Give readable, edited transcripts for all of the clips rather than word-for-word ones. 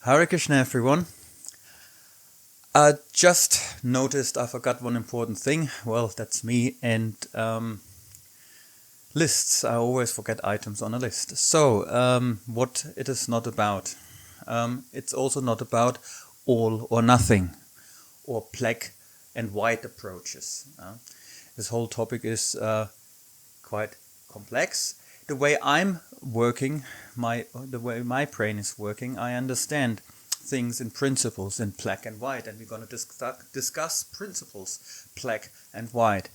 Hare Krishna, everyone. I just noticed I forgot one important thing. Well, that's me. And lists. I always forget items on a list. So, what it is not about. It's also not about all or nothing or black and white approaches. This whole topic is quite complex. The way I'm working, the way my brain is working, I understand things in principles in black and white, and we're going to discuss principles black and white.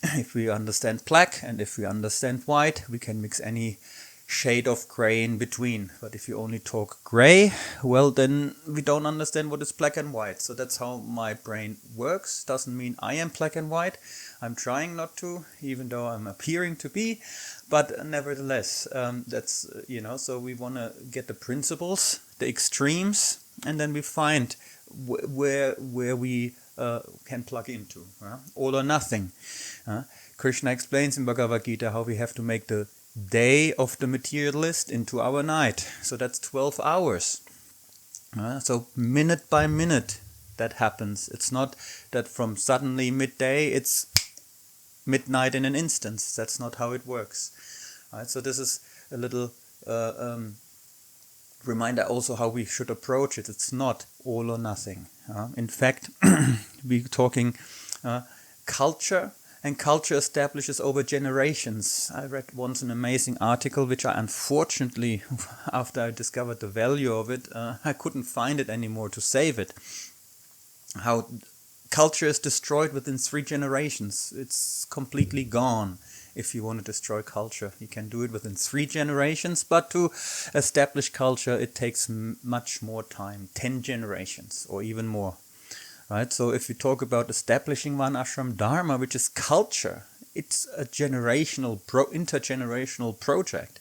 If we understand black and if we understand white, we can mix any shade of gray in between. But if you only talk gray, well, then we don't understand what is black and white. So that's how my brain works. Doesn't mean I am black and white. I'm trying not to, even though I'm appearing to be. But nevertheless, that's, so we want to get the principles, the extremes, and then we find where we can plug into. All or nothing. Krishna explains in Bhagavad Gita how we have to make the day of the materialist into our night. So that's 12 hours. So minute by minute that happens. It's not that from suddenly midday it's midnight in an instant. That's not how it works. So this is a little reminder also how we should approach it. It's not all or nothing. In fact, we're talking culture. And culture establishes over generations. I read once an amazing article, which I unfortunately, after I discovered the value of it, I couldn't find it anymore to save it. How culture is destroyed within 3 generations. It's completely gone. If you want to destroy culture, you can do it within 3 generations. But to establish culture, it takes much more time, 10 generations or even more. Right, so if we talk about establishing one ashram dharma, which is culture, it's a intergenerational project,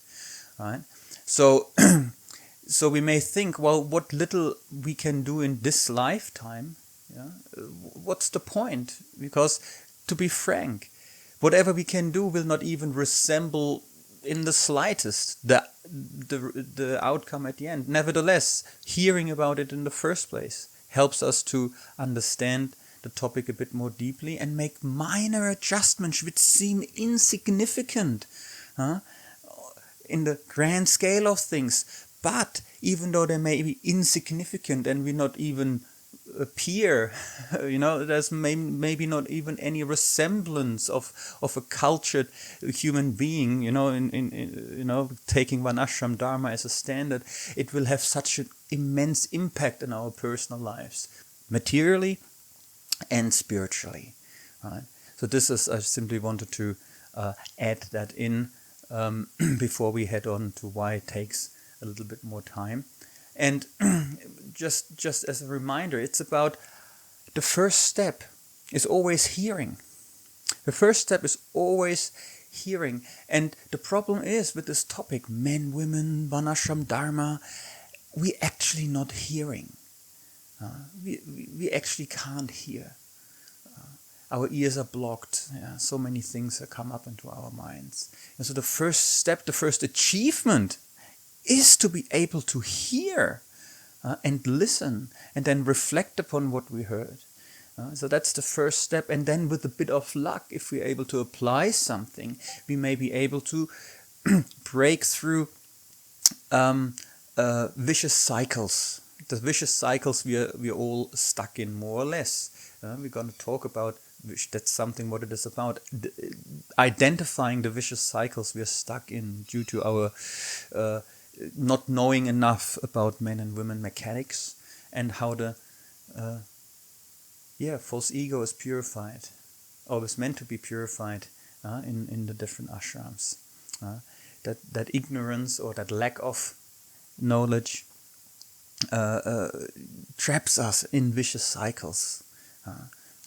right? So, so we may think, well, what little we can do in this lifetime, what's the point? Because, to be frank, whatever we can do will not even resemble in the slightest the outcome at the end. Nevertheless, hearing about it in the first place helps us to understand the topic a bit more deeply and make minor adjustments which seem insignificant in the grand scale of things. But even though they may be insignificant and we not even appear, there's maybe not even any resemblance of a cultured human being, taking one ashram dharma as a standard, it will have such an immense impact in our personal lives, materially and spiritually. Right? So this is, I simply wanted to add that in before we head on to why it takes a little bit more time. And just as a reminder, it's about the first step is always hearing. The first step is always hearing. And the problem is with this topic, men, women, Varnashram, Dharma, we actually not hearing. We actually can't hear. Our ears are blocked. So many things that come up into our minds. And so the first step, the first achievement is to be able to hear and listen and then reflect upon what we heard. So that's the first step. And then with a bit of luck, if we're able to apply something, we may be able to break through vicious cycles. The vicious cycles we're all stuck in, more or less. We're going to talk about that's something what it is about, identifying the vicious cycles we're stuck in due to our not knowing enough about men and women mechanics and how the false ego is purified, or is meant to be purified in the different ashrams. That ignorance or that lack of knowledge traps us in vicious cycles.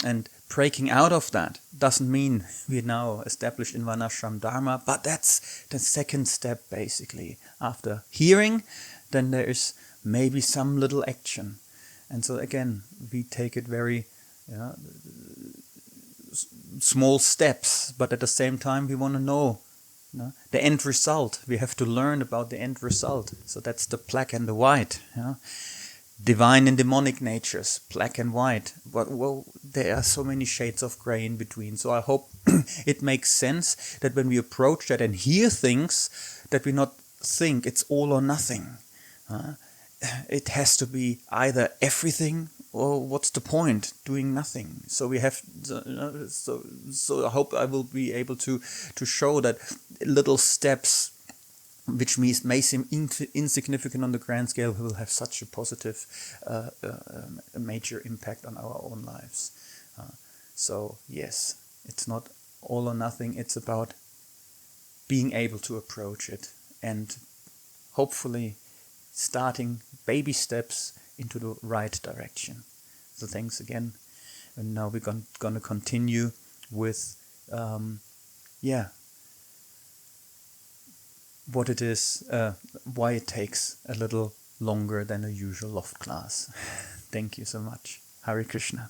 And breaking out of that doesn't mean we're now established in Varnashram Dharma, but that's the second step basically. After hearing, then there is maybe some little action. And so again, we take it very small steps, but at the same time we want to know No? The end result, we have to learn about the end result. So that's the black and the white. Yeah? Divine and demonic natures, black and white. But well, there are so many shades of gray in between. So I hope it makes sense that when we approach that and hear things, that we not think it's all or nothing. It has to be either everything or what's the point doing nothing. So we have so I hope I will be able to show that little steps which may seem insignificant on the grand scale will have such a positive a major impact on our own lives. So yes, it's not all or nothing, it's about being able to approach it and hopefully starting baby steps into the right direction. So thanks again. And now we're going to continue with, what it is, why it takes a little longer than a usual loft class. Thank you so much. Hare Krishna.